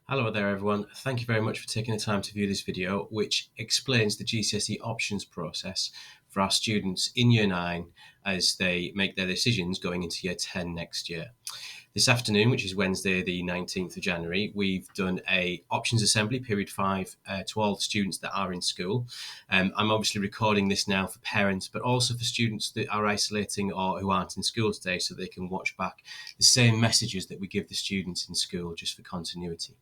Hello there everyone, thank you very much for taking the time to view this video which explains the GCSE options process for our students in Year 9 as they make their decisions going into Year 10 next year. This afternoon, which is Wednesday the 19th of January, we've done a options assembly, period 5, to all the students that are in school. I'm obviously recording this now for parents, but also for students that are isolating or who aren't in school today, so they can watch back the same messages that we give the students in school, just for continuity.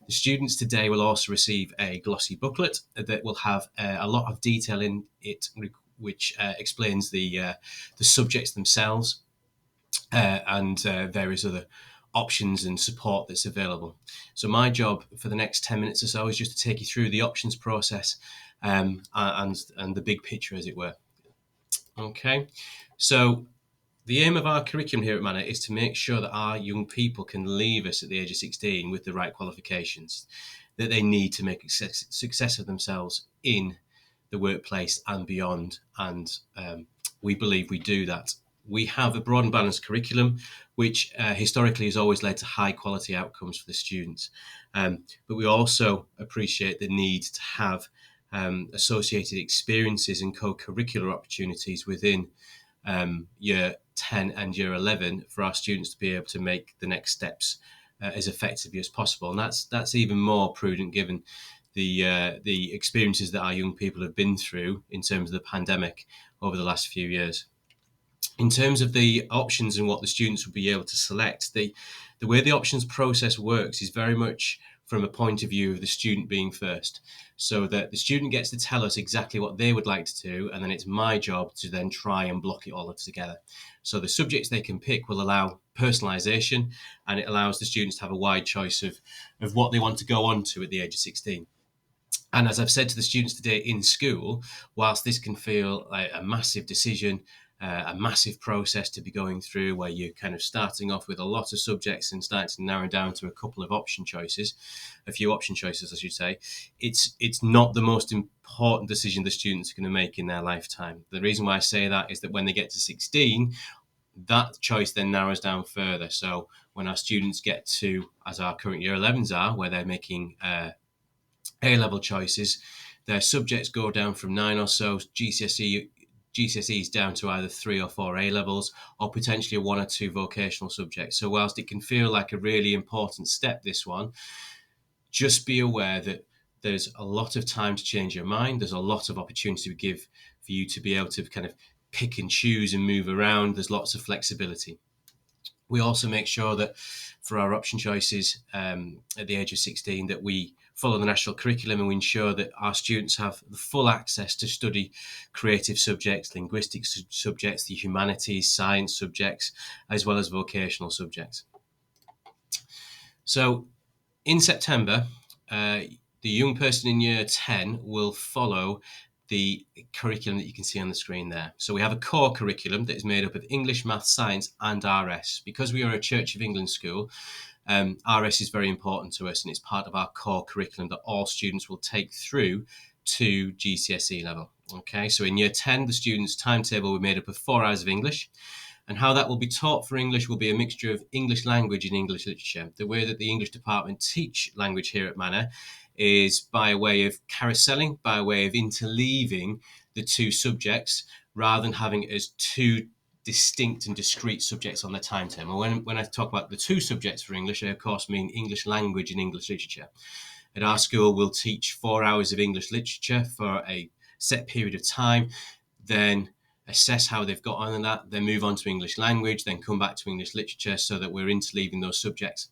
The students today will also receive a glossy booklet that will have a lot of detail in it, which explains the subjects themselves, and various other options and support that's available. So my job for the next 10 minutes or so is just to take you through the options process and the big picture, as it were. Okay, so the aim of our curriculum here at Manor is to make sure that our young people can leave us at the age of 16 with the right qualifications that they need to make a success of themselves in the workplace and beyond. And we believe we do that. We have a broad and balanced curriculum, which historically has always led to high quality outcomes for the students. But we also appreciate the need to have associated experiences and co-curricular opportunities within Year 10 and Year 11 for our students to be able to make the next steps as effectively as possible. And that's even more prudent given the experiences that our young people have been through in terms of the pandemic over the last few years. In terms of the options and what the students will be able to select, the way the options process works is very much from a point of view of the student being first, so that the student gets to tell us exactly what they would like to do, and then it's my job to then try and block it all together. So the subjects they can pick will allow personalisation, and it allows the students to have a wide choice of what they want to go on to at the age of 16. And as I've said to the students today in school, whilst this can feel like a massive decision, a massive process to be going through where you're kind of starting off with a lot of subjects and starting to narrow down to a few option choices, I should say, it's not the most important decision the students are going to make in their lifetime. The reason why I say that is that when they get to 16, that choice then narrows down further. So when our students get to, as our current Year 11s are, where they're making A-level choices, their subjects go down from 9 or so GCSEs down to either 3 or 4 A-levels, or potentially 1 or 2 vocational subjects. So whilst it can feel like a really important step, this one, just be aware that there's a lot of time to change your mind. There's a lot of opportunity to give for you to be able to kind of pick and choose and move around. There's lots of flexibility. We also make sure that for our option choices at the age of 16 that we follow the national curriculum, and we ensure that our students have full access to study creative subjects, linguistic subjects, the humanities, science subjects, as well as vocational subjects. So in September, the young person in Year 10 will follow the curriculum that you can see on the screen there. So we have a core curriculum that is made up of English, Maths, Science and RS. Because we are a Church of England school, RS is very important to us, and it's part of our core curriculum that all students will take through to GCSE level. Okay, so in Year 10, the students' timetable will be made up of 4 hours of English, and how that will be taught for English will be a mixture of English language and English literature. The way that the English department teach language here at Manor is by way of carouselling, by way of interleaving the two subjects, rather than having it as two distinct and discrete subjects on the timetable. When I talk about the two subjects for English, I of course mean English language and English literature. At our school, we'll teach 4 hours of English literature for a set period of time, then assess how they've got on in that, then move on to English language, then come back to English literature, so that we're interleaving those subjects.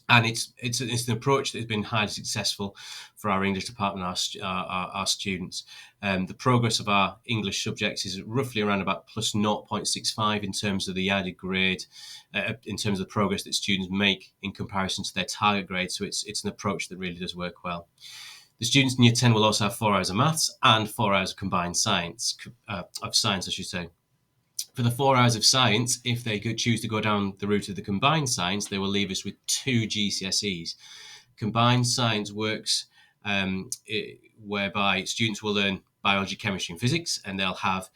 And it's an approach that has been highly successful for our English department, our students. The progress of our English subjects is roughly around about plus 0.65 in terms of the added grade, in terms of the progress that students make in comparison to their target grade. So it's an approach that really does work well. The students in Year 10 will also have 4 hours of maths and 4 hours of combined science, For the 4 hours of science, if they could choose to go down the route of the combined science, they will leave us with 2 GCSEs. Combined science works whereby students will learn biology, chemistry and physics, and they'll have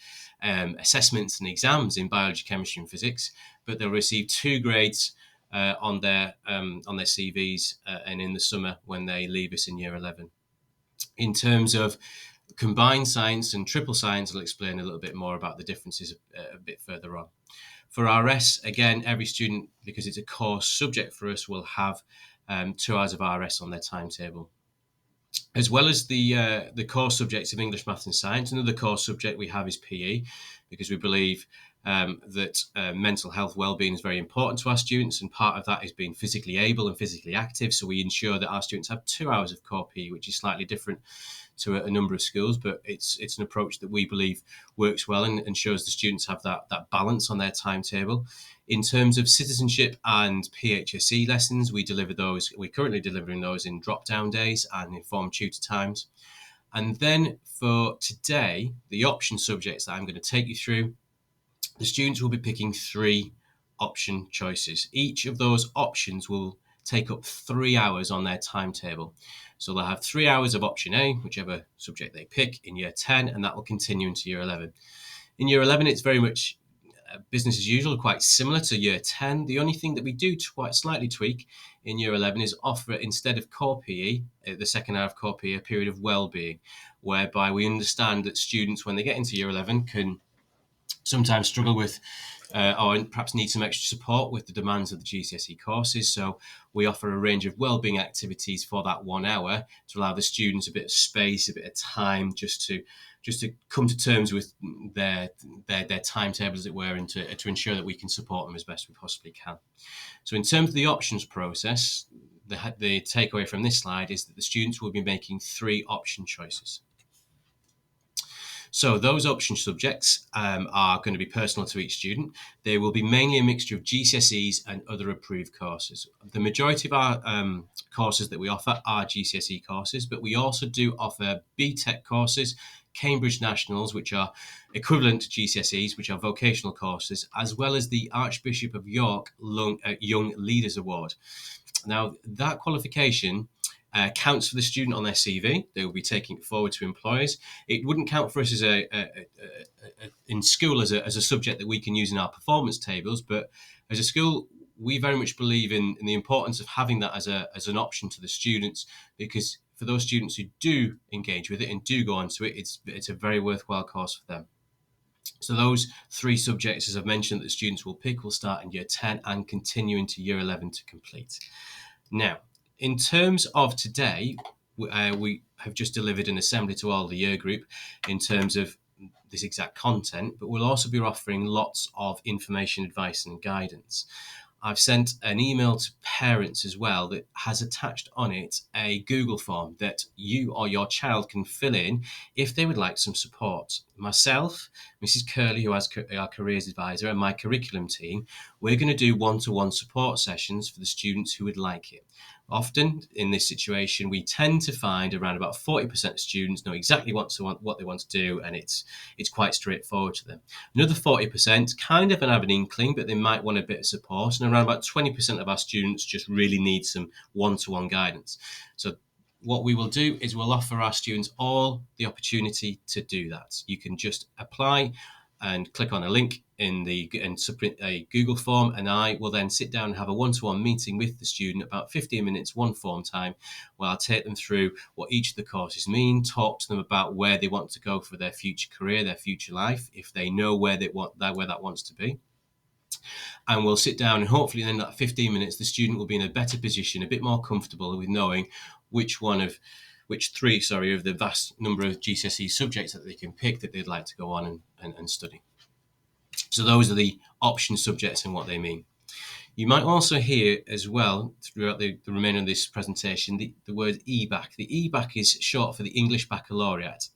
assessments and exams in biology, chemistry and physics, but they'll receive 2 grades on their CVs and in the summer when they leave us in year 11. In terms of combined science and triple science, I'll explain a little bit more about the differences a bit further on. For RS, again, every student, because it's a core subject for us, will have 2 hours of RS on their timetable. As well as the core subjects of English, Maths and Science, another core subject we have is PE, because we believe that mental health well-being is very important to our students, and part of that is being physically able and physically active. So we ensure that our students have 2 hours of core PE, which is slightly different to a number of schools, but it's an approach that we believe works well and shows the students have that balance on their timetable. In terms of citizenship and PHSE lessons, we're currently delivering those in drop-down days and informed tutor times. And then for today, the option subjects that I'm going to take you through, the students will be picking 3 option choices. Each of those options will take up 3 hours on their timetable. So they'll have 3 hours of option A, whichever subject they pick, in year 10, and that will continue into year 11. In year 11, it's very much business as usual, quite similar to year 10. The only thing that we do quite slightly tweak in year 11 is offer, instead of core PE, the second hour of core PE, a period of well-being, whereby we understand that students, when they get into year 11, can sometimes struggle with or perhaps need some extra support with the demands of the GCSE courses. So we offer a range of wellbeing activities for that 1 hour to allow the students a bit of space, a bit of time, just to come to terms with their timetable, as it were, and to ensure that we can support them as best we possibly can. So in terms of the options process, the takeaway from this slide is that the students will be making 3 option choices. So those option subjects are going to be personal to each student. They will be mainly a mixture of GCSEs and other approved courses. The majority of our courses that we offer are GCSE courses, but we also do offer BTEC courses, Cambridge Nationals, which are equivalent to GCSEs, which are vocational courses, as well as the Archbishop of York Young Leaders Award. Now, that qualification counts for the student on their CV. They will be taking it forward to employers. It wouldn't count for us as in school as a subject that we can use in our performance tables, but as a school, we very much believe in the importance of having that as an option to the students, because for those students who do engage with it and do go onto it, it's a very worthwhile course for them. So those 3 subjects, as I've mentioned, that the students will pick will start in year 10 and continue into year 11 to complete. Now, in terms of today, we have just delivered an assembly to all the year group in terms of this exact content, but we'll also be offering lots of information, advice and guidance. I've sent an email to parents as well that has attached on it a Google form that you or your child can fill in if they would like some support. Myself, Mrs. Curley, who is our careers advisor, and my curriculum team, we're going to do one-to-one support sessions for the students who would like it. Often in this situation, we tend to find around about 40% of students know exactly what they want to do, and it's quite straightforward to them. Another 40% kind of have an inkling, but they might want a bit of support, and around about 20% of our students just really need some one-to-one guidance. So what we will do is we'll offer our students all the opportunity to do that. You can just apply and click on a link and submit a Google form, and I will then sit down and have a one-to-one meeting with the student, about 15 minutes, one form time, where I'll take them through what each of the courses mean, talk to them about where they want to go for their future career, their future life, if they know where that wants to be. And we'll sit down, and hopefully in that 15 minutes, the student will be in a better position, a bit more comfortable with knowing which 3 of the vast number of GCSE subjects that they can pick that they'd like to go on and study. So those are the option subjects and what they mean. You might also hear as well throughout the remainder of this presentation the word Ebacc. The Ebacc is short for the English Baccalaureate,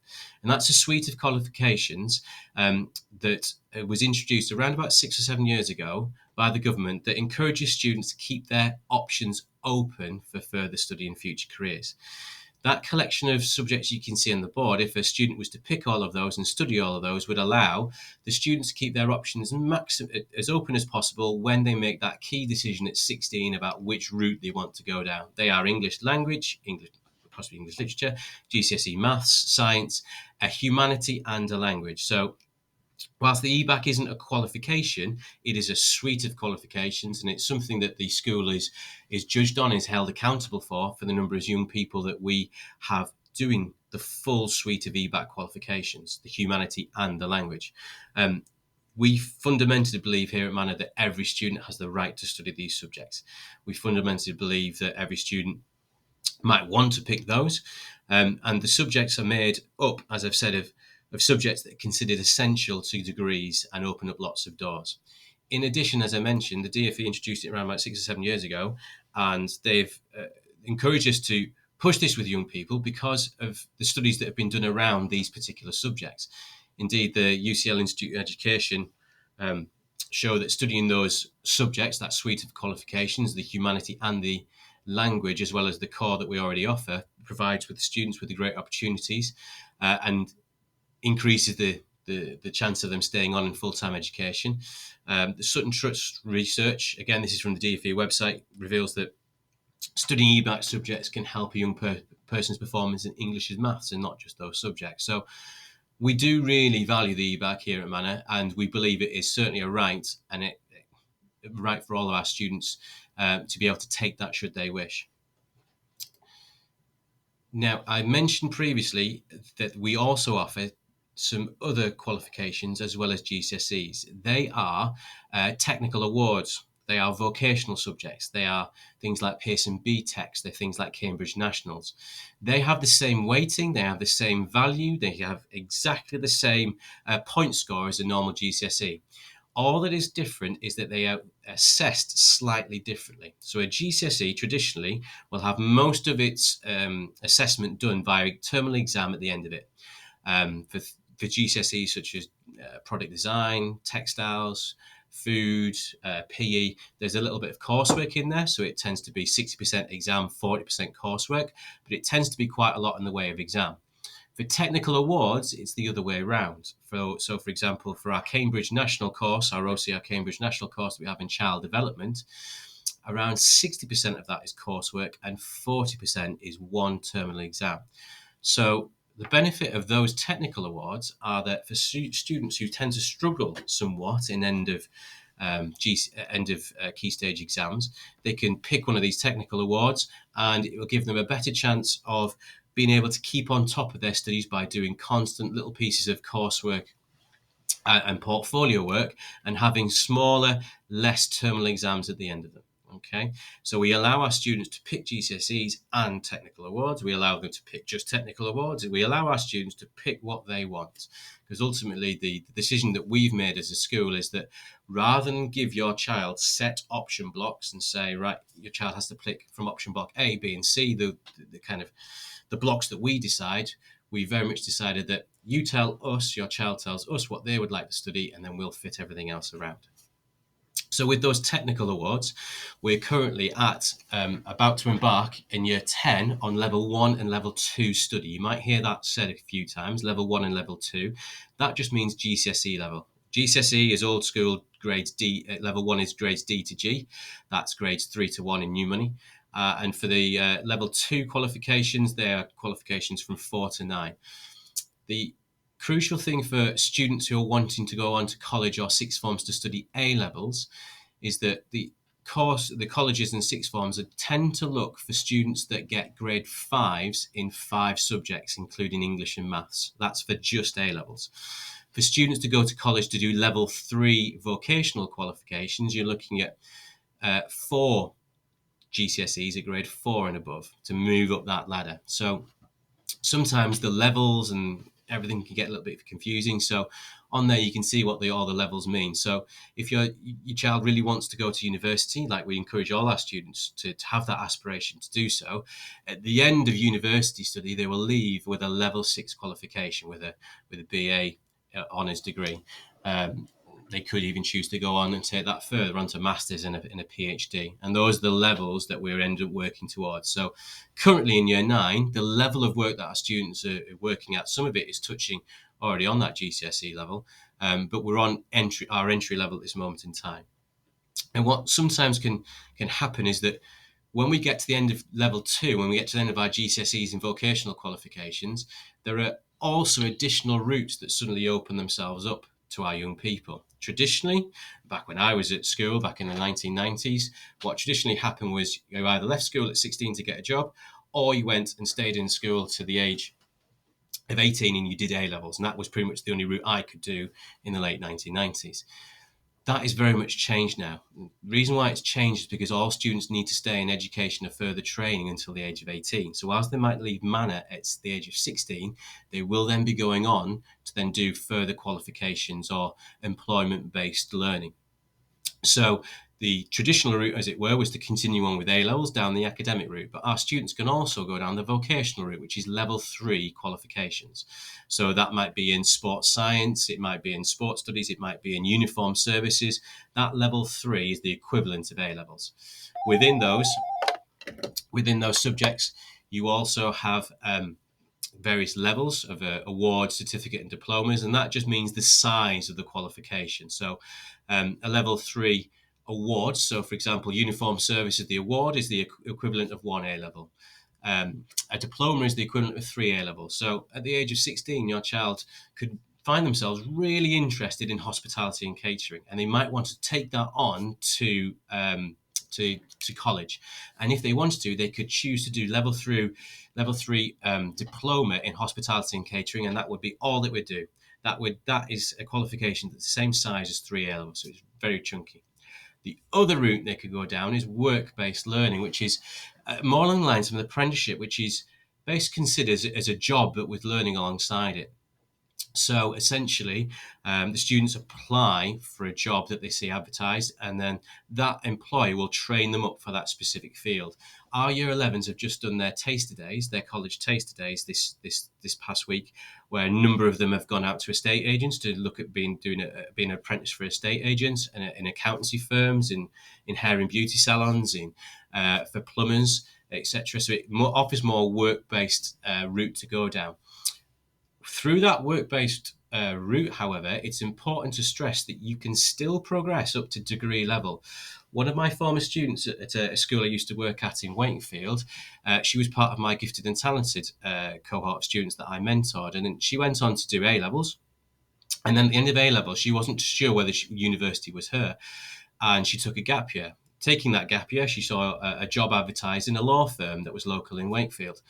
and that's a suite of qualifications that was introduced around about 6 or 7 years ago by the government that encourages students to keep their options open for further study and future careers. That collection of subjects you can see on the board, if a student was to pick all of those and study all of those, would allow the students to keep their options as open as possible when they make that key decision at 16 about which route they want to go down. They are English language, possibly English literature, GCSE maths, science, a humanity and a language. So Whilst the Ebacc isn't a qualification, it is a suite of qualifications, and it's something that the school is judged on, is held accountable for the number of young people that we have doing the full suite of Ebacc qualifications, the humanity and the language. We fundamentally believe here at Manor that every student has the right to study these subjects. We fundamentally believe that every student might want to pick those. And the subjects are made up, as I've said, of subjects that are considered essential to degrees and open up lots of doors. In addition, as I mentioned, the DfE introduced it around about 6 or 7 years ago, and they've encouraged us to push this with young people because of the studies that have been done around these particular subjects. Indeed, the UCL Institute of Education show that studying those subjects, that suite of qualifications, the humanity and the language, as well as the core that we already offer, provides with the students with the great opportunities and increases the chance of them staying on in full-time education. The Sutton Trust research, again, this is from the DfE website, reveals that studying Ebacc subjects can help a young person's performance in English and maths, and not just those subjects. So we do really value the Ebacc here at Manor, and we believe it is certainly a right, and it right for all of our students to be able to take that should they wish. Now, I mentioned previously that we also offer some other qualifications as well as GCSEs. They are technical awards. They are vocational subjects. They are things like Pearson BTECs. They're things like Cambridge Nationals. They have the same weighting. They have the same value. They have exactly the same point score as a normal GCSE. All that is different is that they are assessed slightly differently. So a GCSE traditionally will have most of its assessment done via a terminal exam at the end of it. For GCSEs such as product design, textiles, food, PE, there's a little bit of coursework in there. So it tends to be 60% exam, 40% coursework, but it tends to be quite a lot in the way of exam. For technical awards, it's the other way around. So, for example, for our Cambridge National course, our OCR Cambridge National course that we have in child development, around 60% of that is coursework and 40% is one terminal exam. So the benefit of those technical awards are that for students who tend to struggle somewhat in end of key stage exams, they can pick one of these technical awards, and it will give them a better chance of being able to keep on top of their studies by doing constant little pieces of coursework and portfolio work, and having smaller, less terminal exams at the end of them. Okay, so we allow our students to pick GCSEs and technical awards. We allow them to pick just technical awards. We allow our students to pick what they want, because ultimately the decision that we've made as a school is that rather than give your child set option blocks and say, right, your child has to pick from option block A, B, and C, the kind of the blocks that we decide, we very much decided that you tell us, your child tells us what they would like to study, and then we'll fit everything else around. So with those technical awards, we're currently at about to embark in year 10 on level 1 and level 2 study. You might hear that said a few times, level 1 and level 2. That just means GCSE level. GCSE is old school grades D, level 1 is grades D to G. That's grades 3 to 1 in new money. And for the level 2 qualifications, they are qualifications from 4 to 9. The crucial thing for students who are wanting to go on to college or sixth forms to study A levels is that the colleges and sixth forms tend to look for students that get grade 5s in 5 subjects, including English and maths. That's for just A levels. For students to go to college to do level 3 vocational qualifications, you're looking at 4 GCSEs at grade 4 and above to move up that ladder. So sometimes the levels and everything can get a little bit confusing. So on there you can see what all the levels mean. So if your child really wants to go to university, like we encourage all our students to have that aspiration to do so, at the end of university study they will leave with a level 6 qualification with a BA honours degree. They could even choose to go on and take that further onto masters and a PhD. And those are the levels that we're end up working towards. So currently in year 9, the level of work that our students are working at, some of it is touching already on that GCSE level, but we're on our entry level at this moment in time. And what sometimes can happen is that when we get to the end of level 2, when we get to the end of our GCSEs and vocational qualifications, there are also additional routes that suddenly open themselves up to our young people. Traditionally, back when I was at school, back in the 1990s, what traditionally happened was you either left school at 16 to get a job, or you went and stayed in school to the age of 18 and you did A-levels. And that was pretty much the only route I could do in the late 1990s. That is very much changed now. The reason why it's changed is because all students need to stay in education or further training until the age of 18. So whilst they might leave Manor at the age of 16, they will then be going on to then do further qualifications or employment-based learning. So the traditional route, as it were, was to continue on with A-levels down the academic route, but our students can also go down the vocational route, which is level 3 qualifications. So that might be in sports science, it might be in sports studies, it might be in uniform services. That level 3 is the equivalent of A-levels. Within those subjects, you also have various levels of awards, certificate, and diplomas, and that just means the size of the qualification. So a level 3 award, so for example, uniform services, the award is the equivalent of 1 A-level. A diploma is the equivalent of 3 A-levels. So at the age of 16, your child could find themselves really interested in hospitality and catering, and they might want to take that on to college. And if they wanted to, they could choose to do level 3 diploma in hospitality and catering, and that would be all it would do. That is a qualification that's the same size as 3 A-levels, so it's very chunky. The other route they could go down is work-based learning, which is more along the lines of an apprenticeship, which is basically considered as a job, but with learning alongside it. So essentially, the students apply for a job that they see advertised, and then that employer will train them up for that specific field. Our Year 11s have just done their taster days, their college taster days this past week, where a number of them have gone out to estate agents to look at being an apprentice for estate agents and in accountancy firms, in hair and beauty salons, for plumbers, etc. So it offers more work-based route to go down. Through that work-based route, however, it's important to stress that you can still progress up to degree level. One of my former students at a school I used to work at in Wakefield, she was part of my gifted and talented cohort of students that I mentored, and then she went on to do A-levels. And then at the end of A-levels, she wasn't sure whether university was her, and she took a gap year. Taking that gap year, she saw a job advertised in a law firm that was local in Wakefield.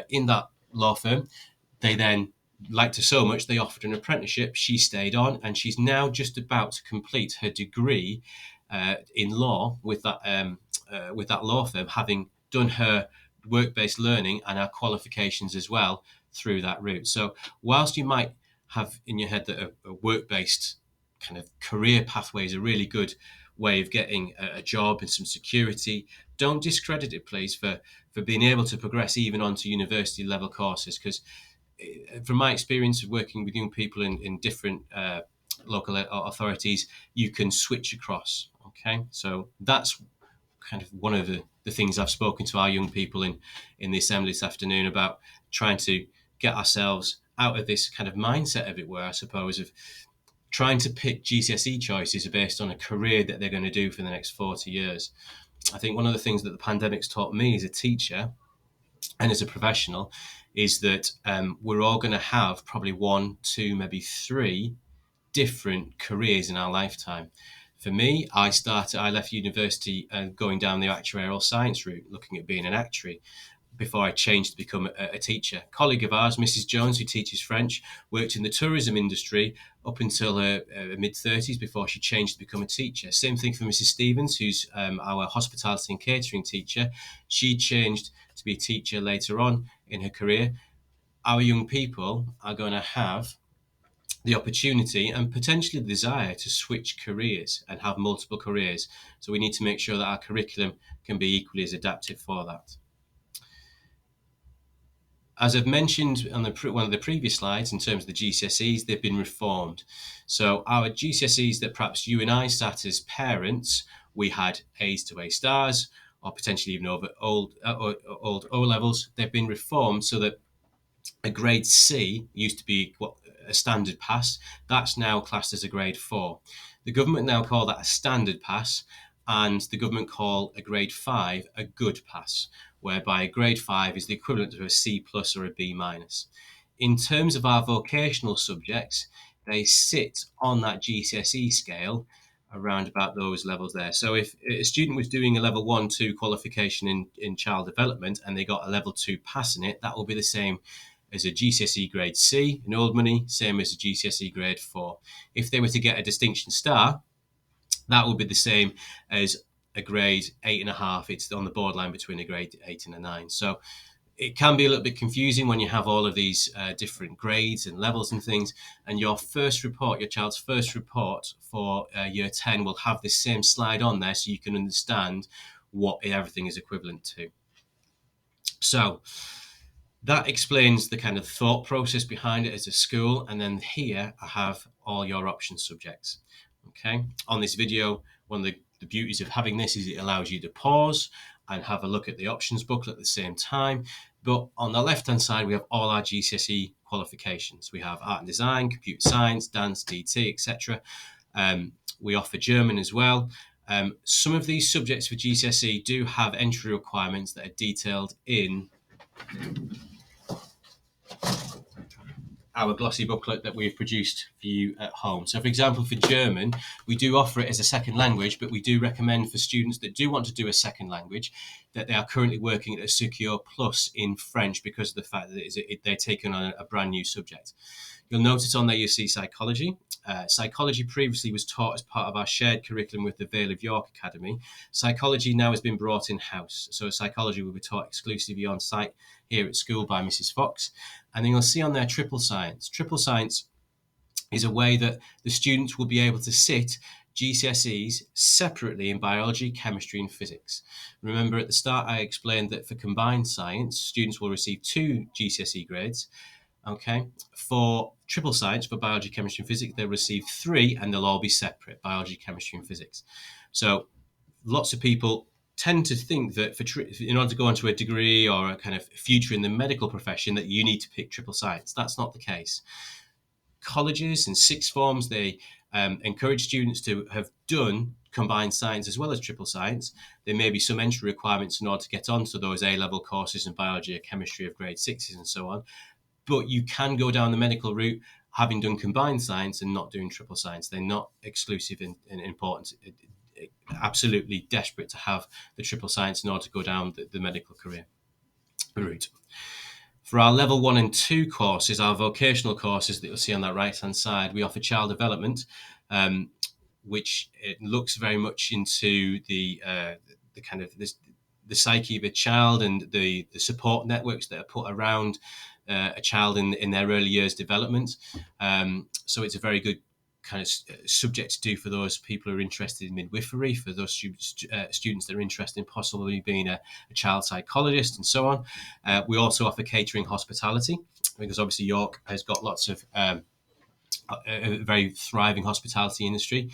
In that law firm, they then liked her so much they offered an apprenticeship. She stayed on, and she's now just about to complete her degree in law with that law firm, having done her work-based learning and our qualifications as well through that route. So whilst you might have in your head that a work-based kind of career pathway is a really good way of getting a job and some security, don't discredit it, please, for being able to progress even onto university level courses, because from my experience of working with young people in different local authorities, you can switch across. Okay, so that's kind of one of the things I've spoken to our young people in the assembly this afternoon about, trying to get ourselves out of this kind of mindset, of it were, I suppose, of trying to pick GCSE choices based on a career that they're going to do for the next 40 years. I think one of the things that the pandemic's taught me as a teacher and as a professional is that we're all going to have probably 1, 2, maybe 3 different careers in our lifetime. For me, I left university going down the actuarial science route, looking at being an actuary, before I changed to become a teacher. A colleague of ours, Mrs. Jones, who teaches French, worked in the tourism industry up until her mid-30s before she changed to become a teacher. Same thing for Mrs. Stevens, who's our hospitality and catering teacher. She changed to be a teacher later on in her career. Our young people are going to have the opportunity and potentially the desire to switch careers and have multiple careers. So we need to make sure that our curriculum can be equally as adaptive for that. As I've mentioned on one of the previous slides, in terms of the GCSEs, they've been reformed. So our GCSEs that perhaps you and I sat as parents, we had A's to A stars, or potentially even over old O levels. They've been reformed so that a grade C used to be a standard pass. That's now classed as a grade 4. The government now call that a standard pass, and the government call a grade 5 a good pass, whereby a grade 5 is the equivalent to a C plus or a B minus. In terms of our vocational subjects, they sit on that GCSE scale around about those levels there. So if a student was doing a level 1-2 qualification in child development and they got a level 2 pass in it, that will be the same as a GCSE grade C in old money, same as a GCSE grade 4. If they were to get a distinction star, that would be the same as a grade 8.5. It's on the borderline between a grade 8 and a 9. So it can be a little bit confusing when you have all of these different grades and levels and things. And your first report, your child's first report for year 10 will have this same slide on there so you can understand what everything is equivalent to. So that explains the kind of thought process behind it as a school. And then here I have all your option subjects. Okay. On this video, one of the beauties of having this is it allows you to pause and have a look at the options booklet at the same time. But on the left-hand side, we have all our GCSE qualifications. We have art and design, computer science, dance, DT, etc. We offer German as well. Some of these subjects for GCSE do have entry requirements that are detailed in our glossy booklet that we've produced for you at home. So for example, for German, we do offer it as a second language, but we do recommend for students that do want to do a second language that they are currently working at a Secure Plus in French because of the fact that they're taking on a brand new subject. You'll notice on there you see psychology. Psychology previously was taught as part of our shared curriculum with the Vale of York Academy. Psychology now has been brought in-house. So psychology will be taught exclusively on site here at school by Mrs. Fox. And then you'll see on there triple science. Triple science is a way that the students will be able to sit GCSEs separately in biology, chemistry, and physics. Remember at the start I explained that for combined science, students will receive 2 GCSE grades. Okay, for triple science, for biology, chemistry, and physics, they'll receive 3 and they'll all be separate, biology, chemistry, and physics. So lots of people tend to think that in order to go onto a degree or a kind of future in the medical profession that you need to pick triple science. That's not the case. Colleges and sixth forms, they encourage students to have done combined science as well as triple science. There may be some entry requirements in order to get onto those A-level courses in biology or chemistry of grade 6s and so on. But you can go down the medical route having done combined science and not doing triple science. They're not exclusive and important. Absolutely desperate to have the triple science in order to go down the medical career route. For our level 1 and 2 courses, our vocational courses that you'll see on that right-hand side, we offer child development, which it looks very much into the kind of the psyche of a child and the support networks that are put around a child in their early years development. So it's a very good kind of subject to do for those people who are interested in midwifery, for those students that are interested in possibly being a child psychologist and so on. We also offer catering hospitality because obviously York has got lots of a very thriving hospitality industry.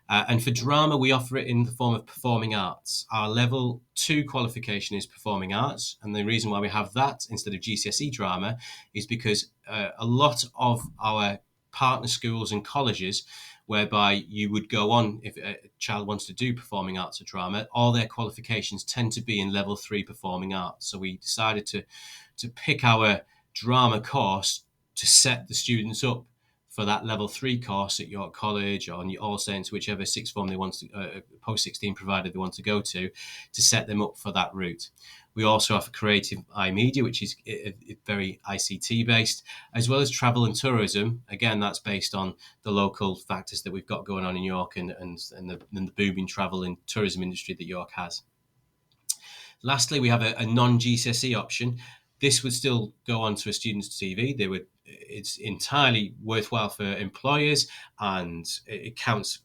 And for drama, we offer it in the form of performing arts. Our level 2 qualification is performing arts. And the reason why we have that instead of GCSE drama is because a lot of our partner schools and colleges whereby you would go on if a child wants to do performing arts or drama, all their qualifications tend to be in level 3 performing arts. So we decided to pick our drama course to set the students up for that level 3 course at York College or All Saints, whichever sixth form they want to, post-16 provider they want to go to set them up for that route. We also offer creative iMedia, which is very ICT based, as well as travel and tourism. Again, that's based on the local factors that we've got going on in York and the booming travel and tourism industry that York has. Lastly, we have a non-GCSE option. This would still go onto a student's CV. It's entirely worthwhile for employers and it counts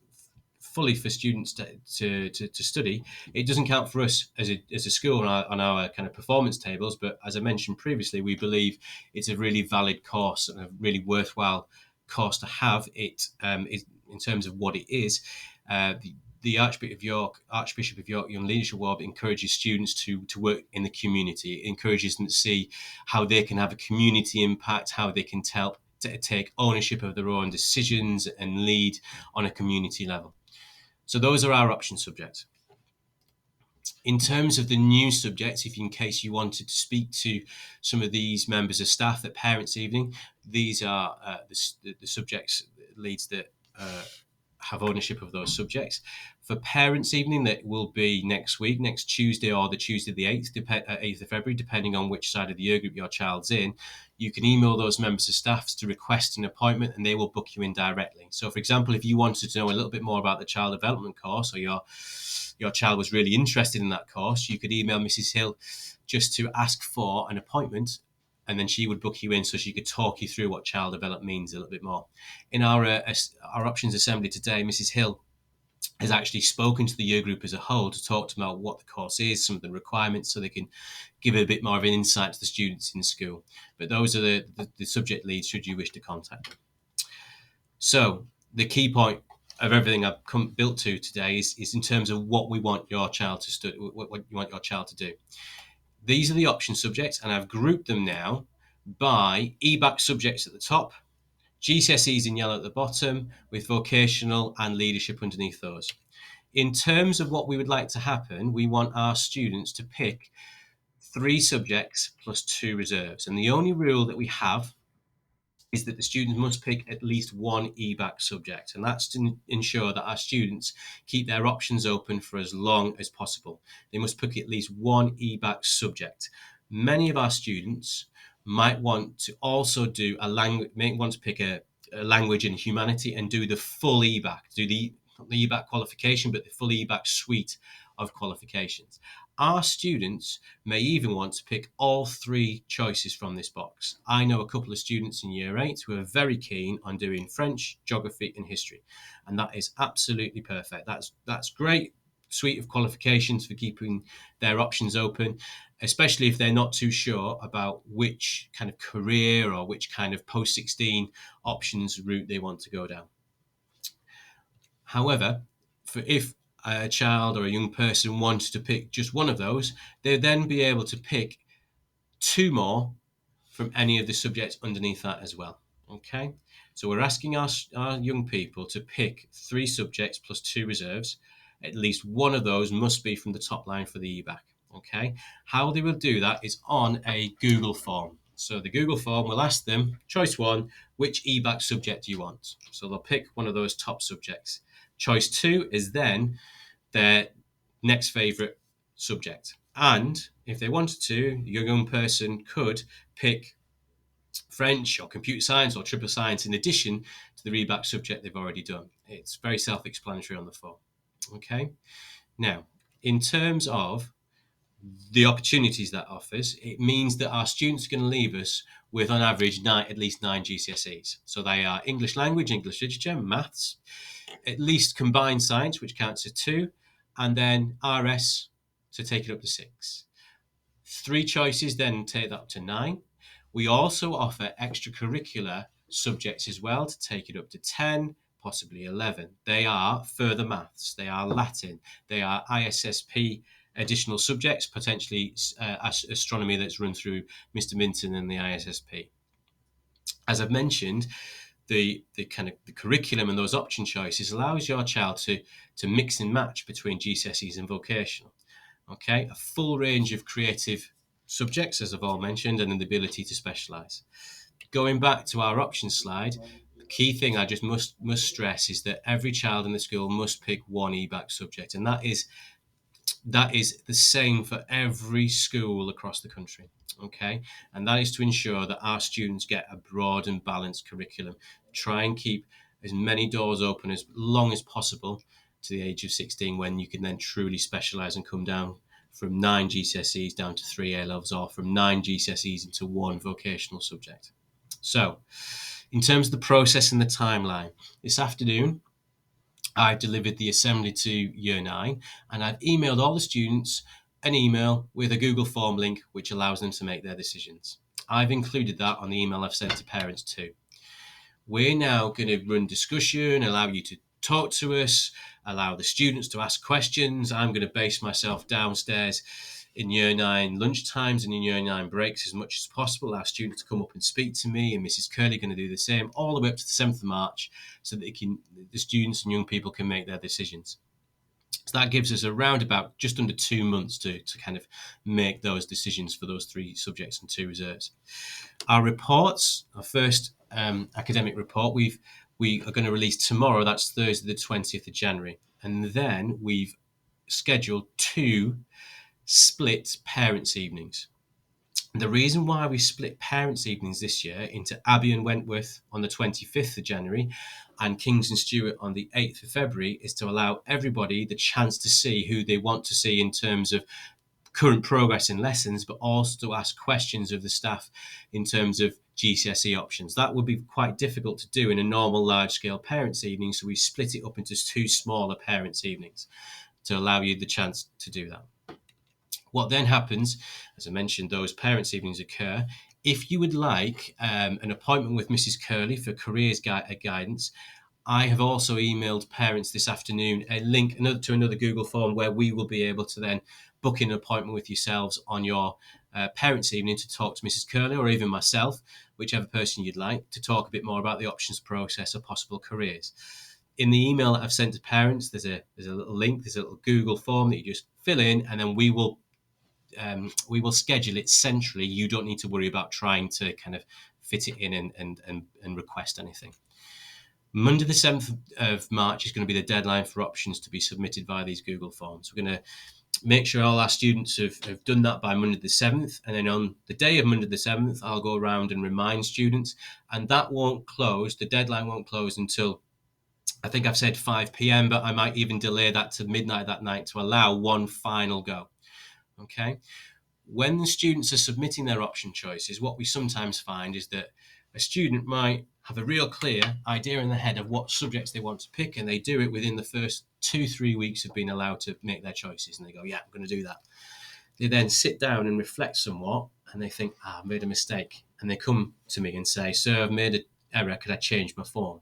fully for students to study. It doesn't count for us as a school on our kind of performance tables, but as I mentioned previously, we believe it's a really valid course and a really worthwhile course to have. It in terms of what it is. The Archbishop of York Young Leadership Award encourages students to work in the community. It encourages them to see how they can have a community impact, how they can help to take ownership of their own decisions and lead on a community level. So those are our option subjects. In terms of the new subjects, in case you wanted to speak to some of these members of staff at Parents' Evening, these are the subjects leads that have ownership of those subjects. For parents' evening, that will be next week, next Tuesday or the Tuesday the 8th of February, depending on which side of the year group your child's in. You can email those members of staff to request an appointment and they will book you in directly. So, for example, if you wanted to know a little bit more about the child development course, or your child was really interested in that course, you could email Mrs. Hill just to ask for an appointment, and then she would book you in so she could talk you through what child development means a little bit more. In our options assembly today, Mrs. Hill has actually spoken to the year group as a whole to talk to them about what the course is, some of the requirements, so they can give a bit more of an insight to the students in school. But those are the subject leads should you wish to contact them. So the key point of everything I've built to today is in terms of what we want your child to study, what you want your child to do. These are the option subjects, and I've grouped them now by Ebacc subjects at the top, GCSEs in yellow at the bottom, with vocational and leadership underneath those. In terms of what we would like to happen, we want our students to pick 3 subjects plus 2 reserves. And the only rule that we have is that the students must pick at least 1 Ebacc subject. And that's to ensure that our students keep their options open for as long as possible. They must pick at least 1 Ebacc subject. Many of our students might want to also do want to pick a language in humanity and do the full Ebacc, not the Ebacc qualification, but the full Ebacc suite of qualifications. Our students may even want to pick all 3 choices from this box. I know a couple of students in year 8 who are very keen on doing French, geography and history, and that is absolutely perfect. That's great suite of qualifications for keeping their options open, especially if they're not too sure about which kind of career or which kind of post-16 options route they want to go down. However, if a child or a young person wants to pick just one of those, they'll then be able to pick 2 more from any of the subjects underneath that as well. Okay, so we're asking our young people to pick 3 subjects plus 2 reserves. At least one of those must be from the top line for the Ebacc. Okay, how they will do that is on a Google form. So the Google form will ask them, choice 1, which Ebacc subject do you want? So they'll pick one of those top subjects. Choice 2 is then their next favourite subject. And if they wanted to, the young person could pick French or computer science or triple science in addition to the Ebacc subject they've already done. It's very self-explanatory on the form. Okay. Now, in terms of the opportunities that offers, it means that our students are going to leave us with, on average, at least 9 GCSEs. So they are English language, English literature, maths, at least combined science, which counts as 2, and then RS to take it up to 6. 3 choices then take that up to 9. We also offer extracurricular subjects as well to take it up to 10, possibly 11. They are further maths, they are Latin, they are ISSP additional subjects, potentially astronomy that's run through Mr. Minton and the ISSP. As I've mentioned, the curriculum and those option choices allows your child to mix and match between GCSEs and vocational. Okay, a full range of creative subjects, as I've all mentioned, and then the ability to specialise. Going back to our options slide, the key thing I just must stress is that every child in the school must pick 1 Ebacc subject, and that is the same for every school across the country. Okay, and that is to ensure that our students get a broad and balanced curriculum. Try and keep as many doors open as long as possible to the age of 16, when you can then truly specialise and come down from 9 GCSEs down to 3 A-levels, or from 9 GCSEs into 1 vocational subject. So, in terms of the process and the timeline, this afternoon I've delivered the assembly to Year 9, and I've emailed all the students an email with a Google form link which allows them to make their decisions. I've included that on the email I've sent to parents too. We're now going to run discussion, allow you to talk to us, allow the students to ask questions. I'm going to base myself downstairs in Year 9 lunchtimes and in Year 9 breaks as much as possible. Our students come up and speak to me, and Mrs. Curley going to do the same all the way up to the 7th of March, so that the students and young people can make their decisions. So that gives us around about just under 2 months to kind of make those decisions for those 3 subjects and 2 reserves. Our reports, our first academic report, we've we are going to release tomorrow. That's Thursday, the 20th of January. And then we've scheduled 2 split parents' evenings. The reason why we split parents' evenings this year into Abbey and Wentworth on the 25th of January and Kings and Stewart on the 8th of February is to allow everybody the chance to see who they want to see in terms of current progress in lessons, but also to ask questions of the staff in terms of GCSE options. That would be quite difficult to do in a normal large-scale parents' evening, so we split it up into 2 smaller parents' evenings to allow you the chance to do that. What then happens, as I mentioned, those parents' evenings occur. If you would like an appointment with Mrs. Curley for careers guidance, I have also emailed parents this afternoon a link to another Google form where we will be able to then book in an appointment with yourselves on your parents' evening to talk to Mrs. Curley or even myself, whichever person you'd like, to talk a bit more about the options process or possible careers. In the email that I've sent to parents, there's a little link, there's a little Google form that you just fill in, and then we will schedule it centrally. You don't need to worry about trying to kind of fit it in and request anything. Monday the 7th of March is going to be the deadline for options to be submitted via these Google forms. We're going to make sure all our students have done that by Monday the 7th, and then on the day of Monday the 7th, I'll go around and remind students, and that won't close, the deadline won't close until, I think I've said 5 p.m, but I might even delay that to midnight that night to allow one final go. Okay. When the students are submitting their option choices, what we sometimes find is that a student might have a real clear idea in their head of what subjects they want to pick, and they do it within the first 2-3 weeks of being allowed to make their choices, and they go, yeah, I'm going to do that. They then sit down and reflect somewhat, and they think, I've made a mistake, and they come to me and say, sir, I've made an error, could I change my form?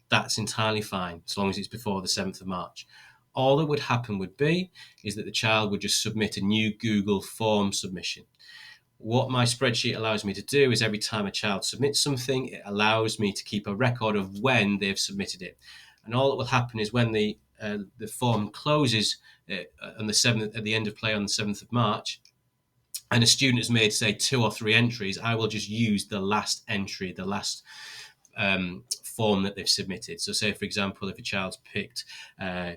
That's entirely fine, as long as it's before the 7th of March. All that would happen would be is that the child would just submit a new Google form submission. What my spreadsheet allows me to do is every time a child submits something, it allows me to keep a record of when they've submitted it. And all that will happen is when the form closes on the 7th, at the end of play on the 7th of March, and a student has made, say, 2 or 3 entries, I will just use the last entry, the last form that they've submitted. So say, for example, if a child's picked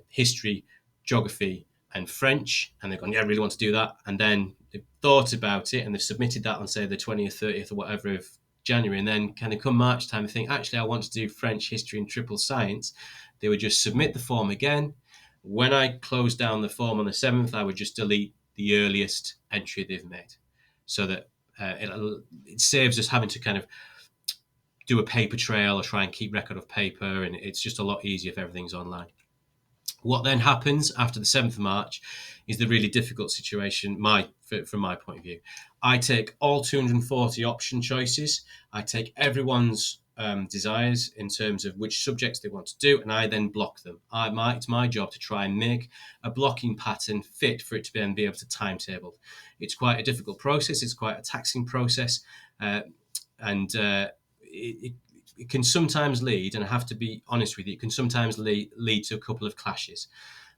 history, geography, and French, and they've gone, yeah, I really want to do that, and then they've thought about it, and they've submitted that on, say, the 20th, 30th, or whatever of January, and then kind of come March time, they think, actually, I want to do French, history, and triple science, they would just submit the form again. When I close down the form on the 7th, I would just delete the earliest entry they've made, so that it saves us having to kind of do a paper trail or try and keep record of paper, and it's just a lot easier if everything's online. What then happens after the 7th of March is the really difficult situation from my point of view. I take all 240 option choices, I take everyone's desires in terms of which subjects they want to do, and I then block them. It's my job to try and make a blocking pattern fit for it to be able to timetable. It's quite a difficult process, it's quite a taxing process, and it can sometimes lead, and I have to be honest with you, it can sometimes lead to a couple of clashes.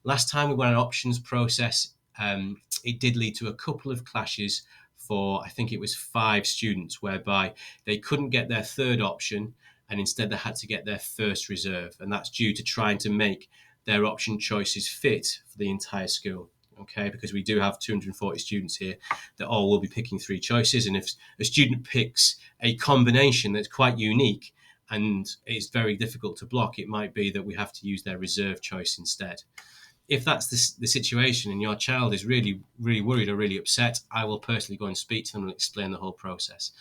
Last time we went an options process, it did lead to a couple of clashes for, I think it was 5 students, whereby they couldn't get their third option, and instead they had to get their first reserve, and that's due to trying to make their option choices fit for the entire school. Okay, because we do have 240 students here that all will be picking 3 choices, and if a student picks a combination that's quite unique and it's very difficult to block, it might be that we have to use their reserve choice instead. If that's the situation and your child is really, really worried or really upset, I will personally go and speak to them and explain the whole process.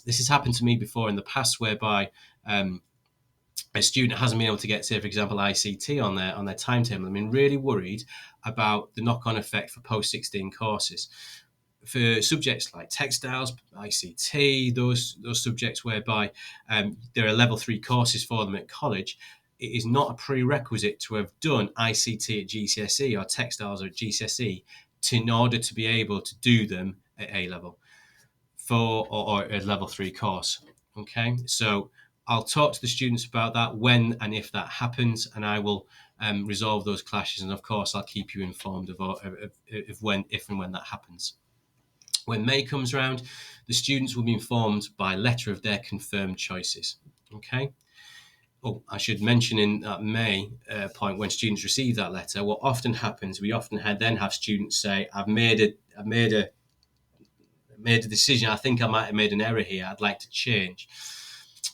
This has happened to me before in the past, whereby a student hasn't been able to get, say, for example, ICT on their timetable. I've been really worried about the knock-on effect for post-16 courses. For subjects like textiles, ICT, those subjects whereby there are level 3 courses for them at college, it is not a prerequisite to have done ICT at GCSE or textiles at GCSE in order to be able to do them at A level or a level 3 course. Okay, so I'll talk to the students about that when and if that happens, and I will resolve those clashes, and of course I'll keep you informed of when, if and when that happens. When May comes around, the students will be informed by letter of their confirmed choices. Okay. Oh, I should mention in that May point, when students receive that letter, what often happens, we often then have students say, I've made a decision. I think I might have made an error here. I'd like to change.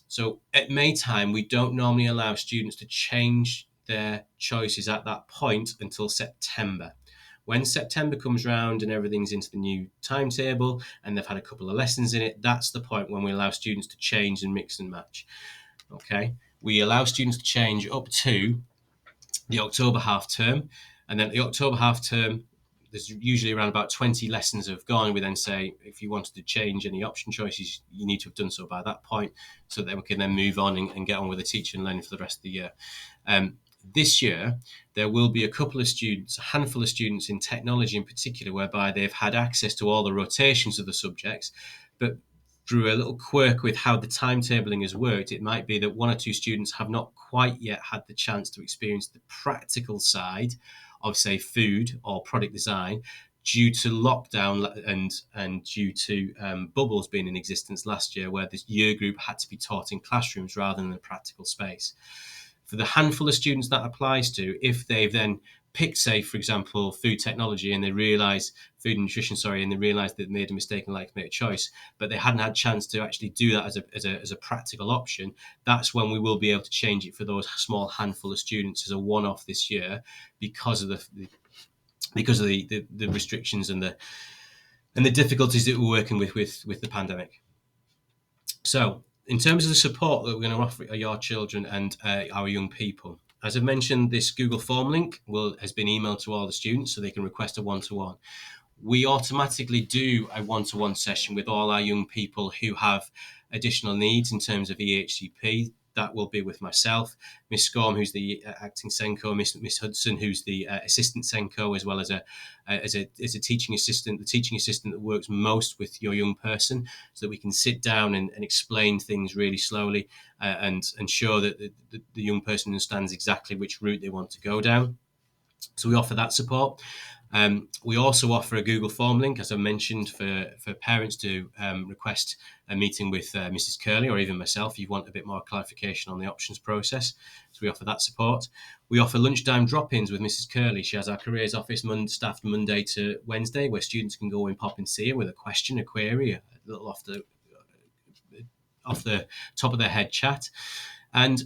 So at May time, we don't normally allow students to change their choices at that point until September. When September comes round and everything's into the new timetable and they've had a couple of lessons in it, that's the point when we allow students to change and mix and match. Okay, we allow students to change up to the October half term, and then at the October half term, there's usually around about 20 lessons have gone. We then say, if you wanted to change any option choices, you need to have done so by that point, so that we can then move on and get on with the teaching and learning for the rest of the year. This year, there will be a couple of students, a handful of students in technology in particular, whereby they've had access to all the rotations of the subjects, but through a little quirk with how the timetabling has worked, it might be that one or two students have not quite yet had the chance to experience the practical side of, say, food or product design, due to lockdown and due to bubbles being in existence last year, where this year group had to be taught in classrooms rather than a practical space. For the handful of students that applies to, if they've then picked, say, for example, food technology, and they realise food and nutrition, and they realise they've made a mistake and like to make a choice, but they hadn't had a chance to actually do that as a practical option, that's when we will be able to change it for those small handful of students as a one-off this year, because of the restrictions and the difficulties that we're working with the pandemic. So, in terms of the support that we're going to offer your children and our young people, as I've mentioned, this Google Form link has been emailed to all the students so they can request a one-to-one. We automatically do a one-to-one session with all our young people who have additional needs in terms of EHCP. That will be with myself, Miss Scorm, who's the acting Senko, Miss Hudson, who's the assistant Senko, as well as a teaching assistant, the teaching assistant that works most with your young person, so that we can sit down and explain things really slowly and ensure that the young person understands exactly which route they want to go down. So we offer that support. We also offer a Google Form link, as I mentioned, for parents to request a meeting with Mrs. Curley or even myself if you want a bit more clarification on the options process. So we offer that support. We offer lunchtime drop-ins with Mrs. Curley. She has our careers office staffed Monday to Wednesday, where students can go and pop and see her with a question, a query, a little off the top of their head chat. And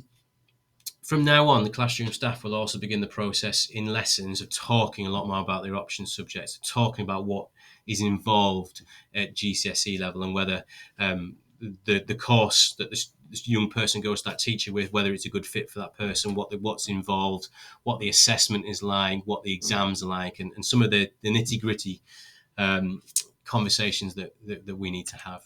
from now on, the classroom staff will also begin the process in lessons of talking a lot more about their options subjects, talking about what is involved at GCSE level, and whether the course that this young person goes to that teacher with, whether it's a good fit for that person, what's involved, what the assessment is like, what the exams are like, and some of the nitty-gritty conversations that we need to have.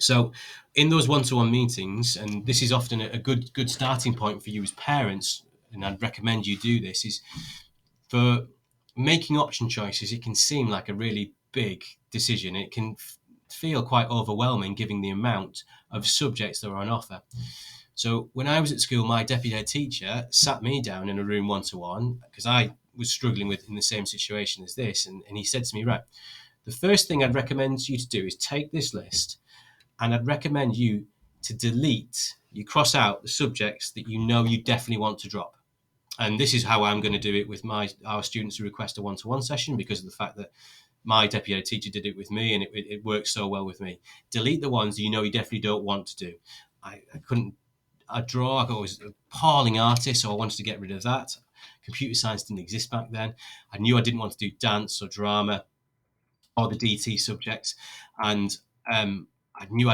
So in those one-to-one meetings, and this is often a good starting point for you as parents, and I'd recommend you do this, is for making option choices. It can seem like a really big decision. It can feel quite overwhelming given the amount of subjects that are on offer. So when I was at school, my deputy head teacher sat me down in a room one-to-one, because I was struggling in the same situation as this, and he said to me, right, the first thing I'd recommend you to do is take this list, and I'd recommend you you cross out the subjects that you know you definitely want to drop. And this is how I'm going to do it with our students who request a one-to-one session, because of the fact that my deputy teacher did it with me, and it works so well with me. Delete the ones that you know you definitely don't want to do. I draw. I was an appalling artist, so I wanted to get rid of that. Computer science didn't exist back then. I knew I didn't want to do dance or drama or the DT subjects, and I knew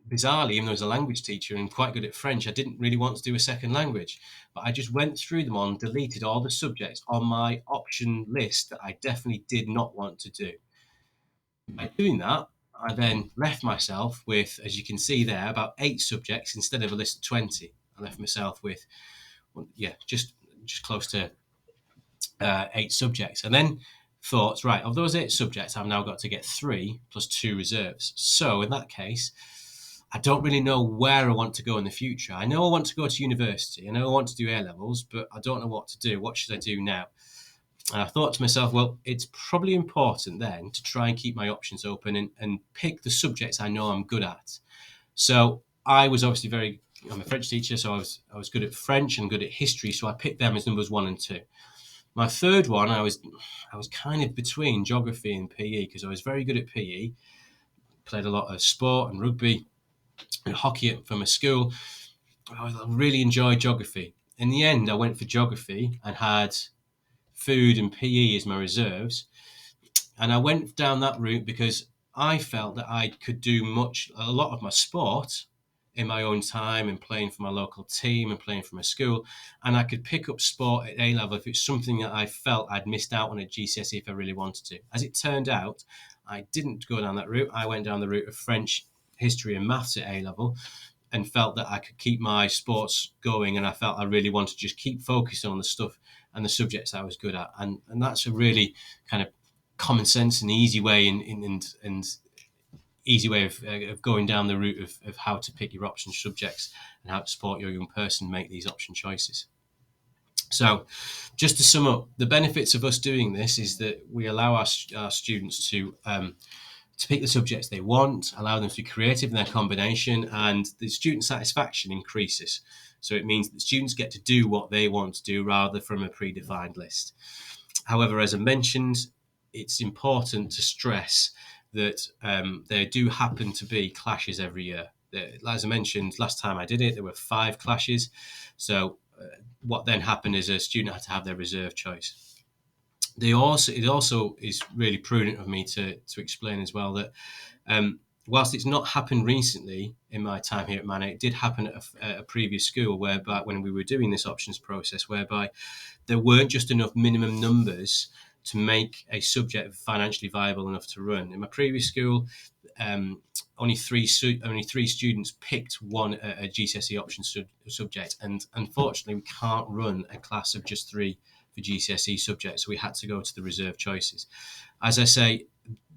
bizarrely, even though I was a language teacher and quite good at French, I didn't really want to do a second language. But I just went through them all and deleted all the subjects on my option list that I definitely did not want to do. By doing that, I then left myself with, as you can see there, about 8 subjects instead of a list of 20. I left myself with, just close to 8 subjects. And then thought, right, of those 8 subjects, I've now got to get 3 plus 2 reserves. So in that case, I don't really know where I want to go in the future. I know I want to go to university. I know I want to do A-levels, but I don't know what to do. What should I do now? And I thought to myself, well, it's probably important then to try and keep my options open and pick the subjects I know I'm good at. So I was obviously very I'm a French teacher, so I was good at French and good at history, so I picked them as numbers 1 and 2. My third one, I was kind of between geography and PE because I was very good at PE, played a lot of sport and rugby and hockey from a school. I really enjoyed geography. In the end, I went for geography and had food and PE as my reserves. And I went down that route because I felt that I could do a lot of my sport in my own time and playing for my local team and playing for my school. And I could pick up sport at A level if it's something that I felt I'd missed out on at GCSE if I really wanted to. As it turned out, I didn't go down that route. I went down the route of French, history, and maths at A level and felt that I could keep my sports going. And I felt I really wanted to just keep focusing on the stuff and the subjects I was good at. And that's a really kind of common sense and easy way and easy way of going down the route of how to pick your option subjects and how to support your young person make these option choices. So just to sum up, the benefits of us doing this is that we allow our students to pick the subjects they want, allow them to be creative in their combination, and the student satisfaction increases. So it means that students get to do what they want to do rather from a predefined list. However, as I mentioned, it's important to stress that there do happen to be clashes every year. As I mentioned, last time I did it, there were 5 clashes. So what then happened is a student had to have their reserve choice. It also is really prudent of me to explain as well that whilst it's not happened recently in my time here at Manor, it did happen at a previous school whereby when we were doing this options process, whereby there weren't just enough minimum numbers to make a subject financially viable enough to run. In my previous school, only three students picked a GCSE option subject, and unfortunately, we can't run a class of just 3 for GCSE subjects. So we had to go to the reserve choices. As I say,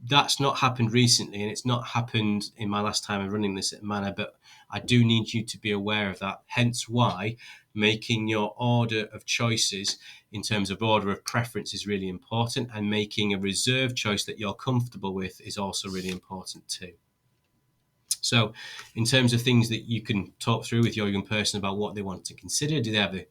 that's not happened recently, and it's not happened in my last time of running this at Manor, but I do need you to be aware of that. Hence why making your order of choices in terms of order of preference is really important, and making a reserve choice that you're comfortable with is also really important too. So in terms of things that you can talk through with your young person about what they want to consider, do they have a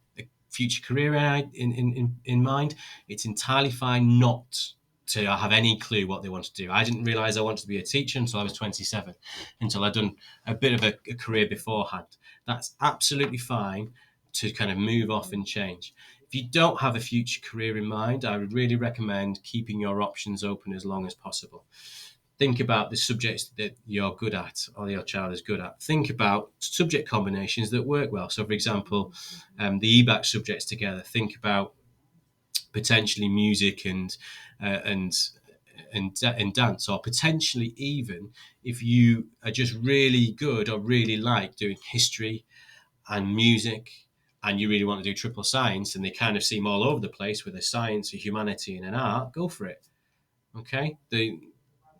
future career in mind? It's entirely fine not to have any clue what they want to do. I didn't realise I wanted to be a teacher until I was 27, until I'd done a bit of a career beforehand. That's absolutely fine to kind of move off and change. If you don't have a future career in mind, I would really recommend keeping your options open as long as possible. Think about the subjects that you're good at or your child is good at. Think about subject combinations that work well. So, for example, the Ebacc subjects together. Think about potentially music and dance, or potentially even if you are just really good or really like doing history and music and you really want to do triple science and they kind of seem all over the place with a science, a humanity and an art, go for it. Okay?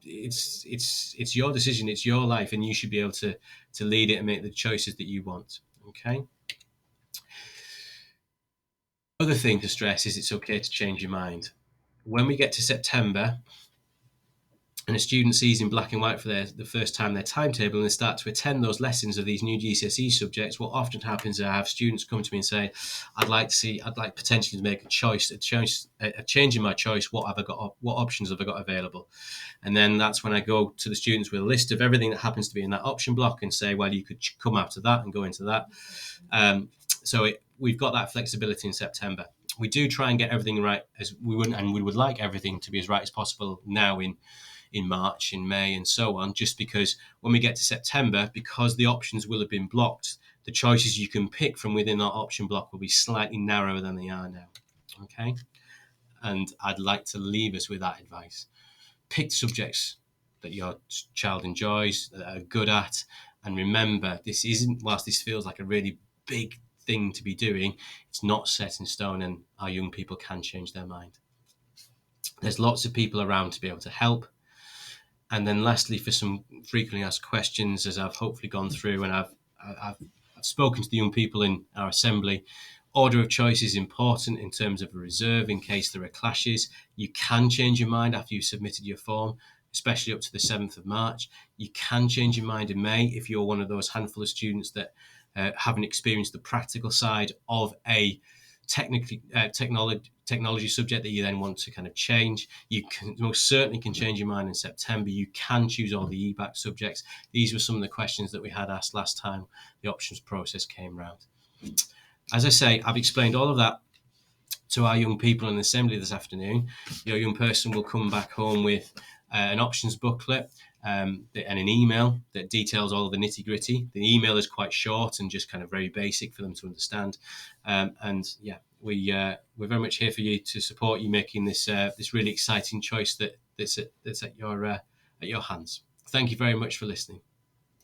It's your decision, it's your life, and you should be able to lead it and make the choices that you want. Okay. Other thing to stress is it's okay to change your mind. When we get to September and a student sees in black and white for the first time their timetable and they start to attend those lessons of these new GCSE subjects, what often happens is I have students come to me and say, I'd like potentially to make a change in my choice. What options have I got available? And then that's when I go to the students with a list of everything that happens to be in that option block and say, well, you could come out of that and go into that. We've got that flexibility in September. We do try and get everything right as we would like everything to be as right as possible now in March, in May, and so on, just because when we get to September, because the options will have been blocked, the choices you can pick from within that option block will be slightly narrower than they are now. Okay? And I'd like to leave us with that advice. Pick subjects that your child enjoys, that are good at, and remember, whilst this feels like a really big thing to be doing, it's not set in stone, and our young people can change their mind. There's lots of people around to be able to help. And then lastly, for some frequently asked questions, as I've hopefully gone through and I've spoken to the young people in our assembly, order of choice is important in terms of a reserve in case there are clashes. You can change your mind after you've submitted your form, especially up to the 7th of March. You can change your mind in May if you're one of those handful of students that haven't experienced the practical side of a technology subject that you then want to kind of change, you can most certainly can change your mind in September. You can choose all the Ebacc subjects. These were some of the questions that we had asked last time the options process came round. As I say, I've explained all of that to our young people in the assembly this afternoon. Your young person will come back home with an options booklet and an email that details all of the nitty gritty. The email is quite short and just kind of very basic for them to understand. And yeah, we're very much here for you to support you making this this really exciting choice that's at your hands. Thank you very much for listening.